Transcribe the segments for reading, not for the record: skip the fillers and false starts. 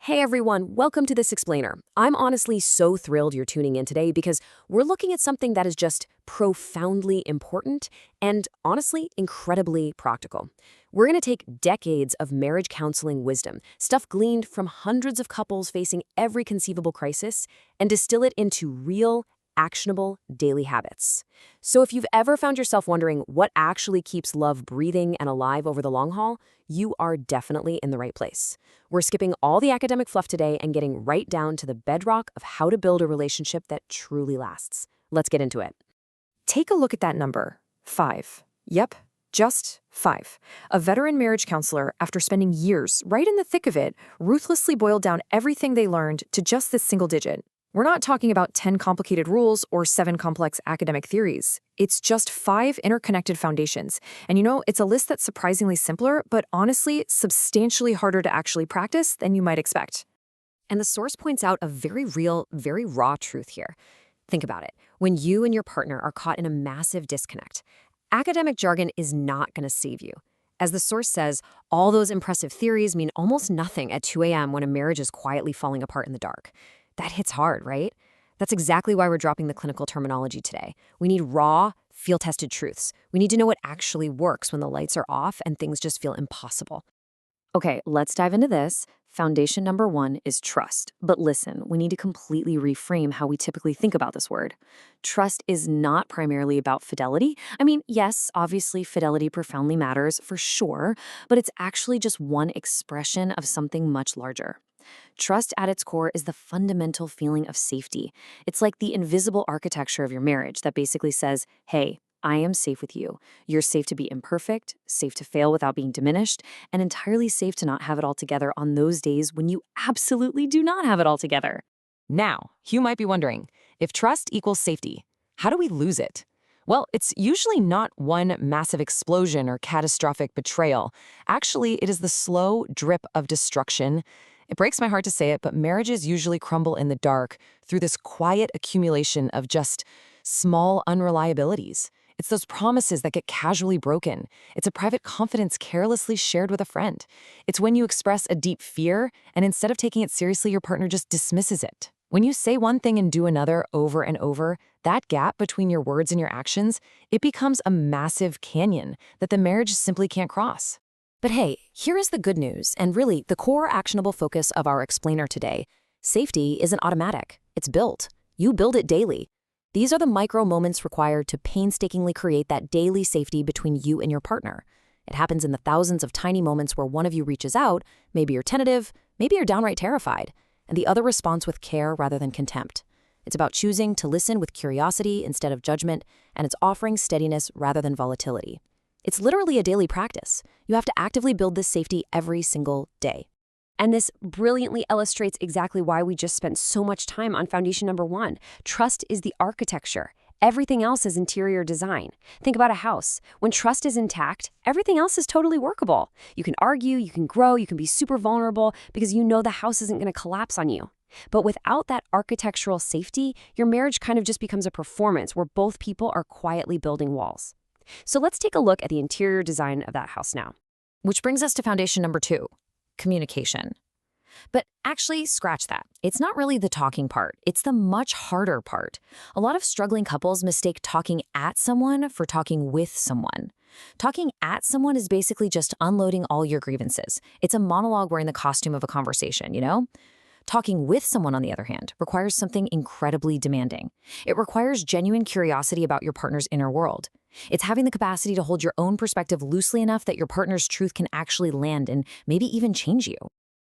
Hey everyone, welcome to This Explainer. I'm honestly so thrilled you're tuning in today because we're looking at something that is just profoundly important and honestly incredibly practical. We're going to take decades of marriage counseling wisdom, stuff gleaned from hundreds of couples facing every conceivable crisis, and distill it into real, actionable daily habits. So if you've ever found yourself wondering what actually keeps love breathing and alive over the long haul, you are definitely in the right place. We're skipping all the academic fluff today and getting right down to the bedrock of how to build a relationship that truly lasts. Let's get into it. Take a look at that number, 5. Yep, just 5. A veteran marriage counselor, after spending years right in the thick of it, ruthlessly boiled down everything they learned to just this single digit. We're not talking about 10 complicated rules or 7 complex academic theories. It's just 5 interconnected foundations. And it's a list that's surprisingly simpler, but honestly, substantially harder to actually practice than you might expect. And the source points out a very real, very raw truth here. Think about it. When you and your partner are caught in a massive disconnect, academic jargon is not going to save you. As the source says, all those impressive theories mean almost nothing at 2 a.m. when a marriage is quietly falling apart in the dark. That hits hard, right? That's exactly why we're dropping the clinical terminology today. We need raw, field-tested truths. We need to know what actually works when the lights are off and things just feel impossible. Okay, let's dive into this. Foundation number 1 is trust. But listen, we need to completely reframe how we typically think about this word. Trust is not primarily about fidelity. I mean, yes, obviously fidelity profoundly matters for sure, but it's actually just one expression of something much larger. Trust at its core is the fundamental feeling of safety. It's like the invisible architecture of your marriage that basically says, hey, I am safe with you. You're safe to be imperfect, safe to fail without being diminished, and entirely safe to not have it all together on those days when you absolutely do not have it all together. Now, you might be wondering, if trust equals safety, how do we lose it? Well, it's usually not one massive explosion or catastrophic betrayal. Actually, it is the slow drip of destruction. It breaks my heart to say it, but marriages usually crumble in the dark through this quiet accumulation of just small unreliabilities. It's those promises that get casually broken. It's a private confidence carelessly shared with a friend. It's when you express a deep fear, and instead of taking it seriously, your partner just dismisses it. When you say one thing and do another over and over, that gap between your words and your actions, it becomes a massive canyon that the marriage simply can't cross. But hey, here is the good news, and really the core actionable focus of our explainer today. Safety isn't automatic. It's built. You build it daily. These are the micro moments required to painstakingly create that daily safety between you and your partner. It happens in the thousands of tiny moments where one of you reaches out, maybe you're tentative, maybe you're downright terrified, and the other responds with care rather than contempt. It's about choosing to listen with curiosity instead of judgment, and it's offering steadiness rather than volatility. It's literally a daily practice. You have to actively build this safety every single day. And this brilliantly illustrates exactly why we just spent so much time on foundation number 1. Trust is the architecture. Everything else is interior design. Think about a house. When trust is intact, everything else is totally workable. You can argue, you can grow, you can be super vulnerable because you know the house isn't going to collapse on you. But without that architectural safety, your marriage kind of just becomes a performance where both people are quietly building walls. So let's take a look at the interior design of that house now. Which brings us to foundation number 2, communication. But actually, scratch that. It's not really the talking part. It's the much harder part. A lot of struggling couples mistake talking at someone for talking with someone. Talking at someone is basically just unloading all your grievances. It's a monologue wearing the costume of a conversation, Talking with someone, on the other hand, requires something incredibly demanding. It requires genuine curiosity about your partner's inner world. It's having the capacity to hold your own perspective loosely enough that your partner's truth can actually land and maybe even change you.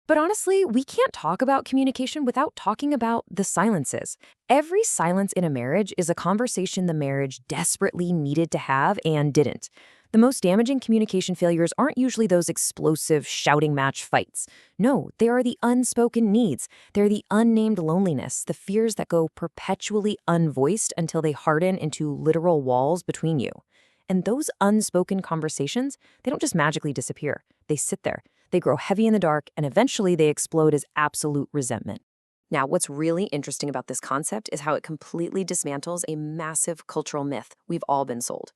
But honestly, we can't talk about communication without talking about the silences. Every silence in a marriage is a conversation the marriage desperately needed to have and didn't. The most damaging communication failures aren't usually those explosive shouting match fights. No, they are the unspoken needs. They're the unnamed loneliness, the fears that go perpetually unvoiced until they harden into literal walls between you. And those unspoken conversations, they don't just magically disappear. They sit there. They grow heavy in the dark, and eventually they explode as absolute resentment. Now, what's really interesting about this concept is how it completely dismantles a massive cultural myth we've all been sold.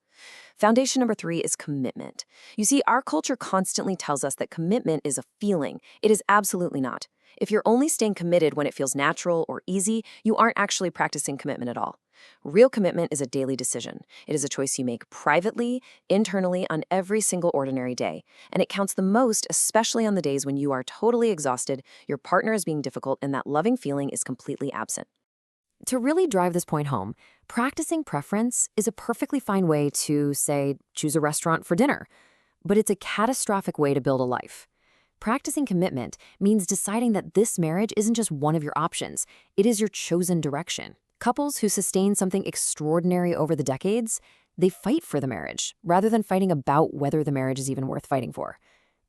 Foundation number 3 is commitment. You see, our culture constantly tells us that commitment is a feeling. It is absolutely not. If you're only staying committed when it feels natural or easy, you aren't actually practicing commitment at all. Real commitment is a daily decision. It is a choice you make privately, internally, on every single ordinary day. And it counts the most, especially on the days when you are totally exhausted, your partner is being difficult, and that loving feeling is completely absent. To really drive this point home, practicing preference is a perfectly fine way to, say, choose a restaurant for dinner. But it's a catastrophic way to build a life. Practicing commitment means deciding that this marriage isn't just one of your options, it is your chosen direction. Couples who sustain something extraordinary over the decades, they fight for the marriage, rather than fighting about whether the marriage is even worth fighting for.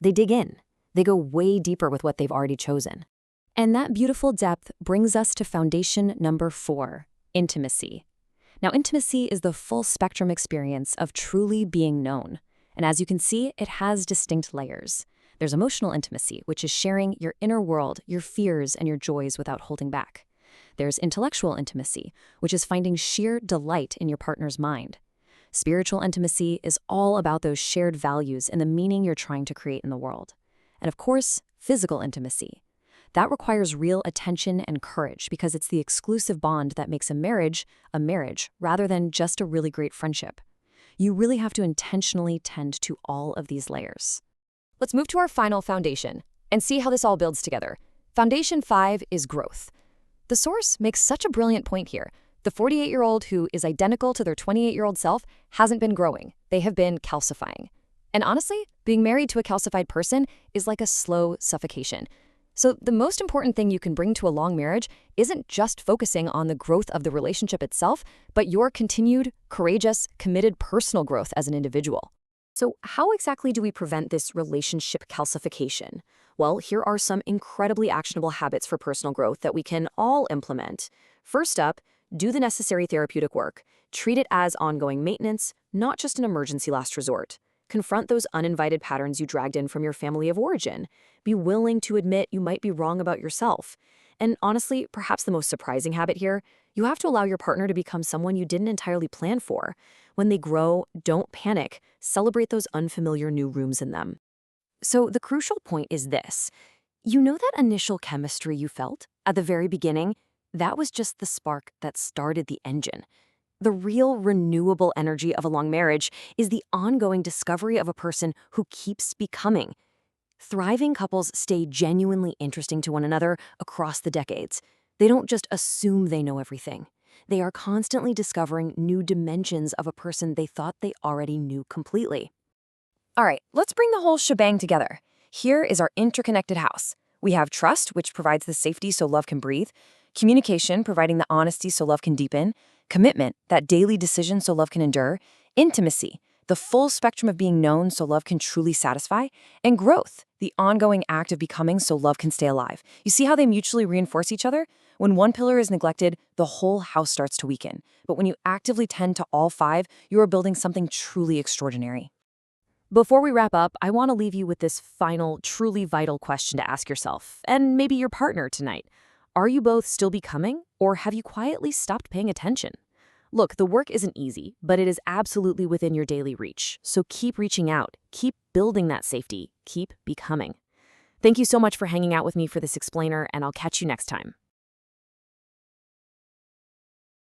They dig in. They go way deeper with what they've already chosen. And that beautiful depth brings us to foundation number 4, intimacy. Now, intimacy is the full spectrum experience of truly being known. And as you can see, it has distinct layers. There's emotional intimacy, which is sharing your inner world, your fears, and your joys without holding back. There's intellectual intimacy, which is finding sheer delight in your partner's mind. Spiritual intimacy is all about those shared values and the meaning you're trying to create in the world. And of course, physical intimacy. That requires real attention and courage because it's the exclusive bond that makes a marriage rather than just a really great friendship. You really have to intentionally tend to all of these layers. Let's move to our final foundation and see how this all builds together. Foundation 5 is growth. The source makes such a brilliant point here. The 48-year-old who is identical to their 28-year-old self hasn't been growing. They have been calcifying. And honestly, being married to a calcified person is like a slow suffocation. So the most important thing you can bring to a long marriage isn't just focusing on the growth of the relationship itself, but your continued, courageous, committed personal growth as an individual. So how exactly do we prevent this relationship calcification? Well, here are some incredibly actionable habits for personal growth that we can all implement. First up, do the necessary therapeutic work. Treat it as ongoing maintenance, not just an emergency last resort. Confront those uninvited patterns you dragged in from your family of origin. Be willing to admit you might be wrong about yourself. And honestly, perhaps the most surprising habit here, you have to allow your partner to become someone you didn't entirely plan for. When they grow, don't panic. Celebrate those unfamiliar new rooms in them. So the crucial point is this. You know that initial chemistry you felt at the very beginning? That was just the spark that started the engine. The real renewable energy of a long marriage is the ongoing discovery of a person who keeps becoming. Thriving couples stay genuinely interesting to one another across the decades. They don't just assume they know everything. They are constantly discovering new dimensions of a person they thought they already knew completely. All right, let's bring the whole shebang together. Here is our interconnected house. We have trust, which provides the safety so love can breathe. Communication, providing the honesty so love can deepen. Commitment, that daily decision so love can endure. Intimacy, the full spectrum of being known so love can truly satisfy. And growth, the ongoing act of becoming so love can stay alive. You see how they mutually reinforce each other? When one pillar is neglected, the whole house starts to weaken. But when you actively tend to all 5, you are building something truly extraordinary. Before we wrap up, I want to leave you with this final, truly vital question to ask yourself, and maybe your partner tonight. Are you both still becoming, or have you quietly stopped paying attention? Look, the work isn't easy, but it is absolutely within your daily reach. So keep reaching out, keep building that safety, keep becoming. Thank you so much for hanging out with me for this explainer, and I'll catch you next time.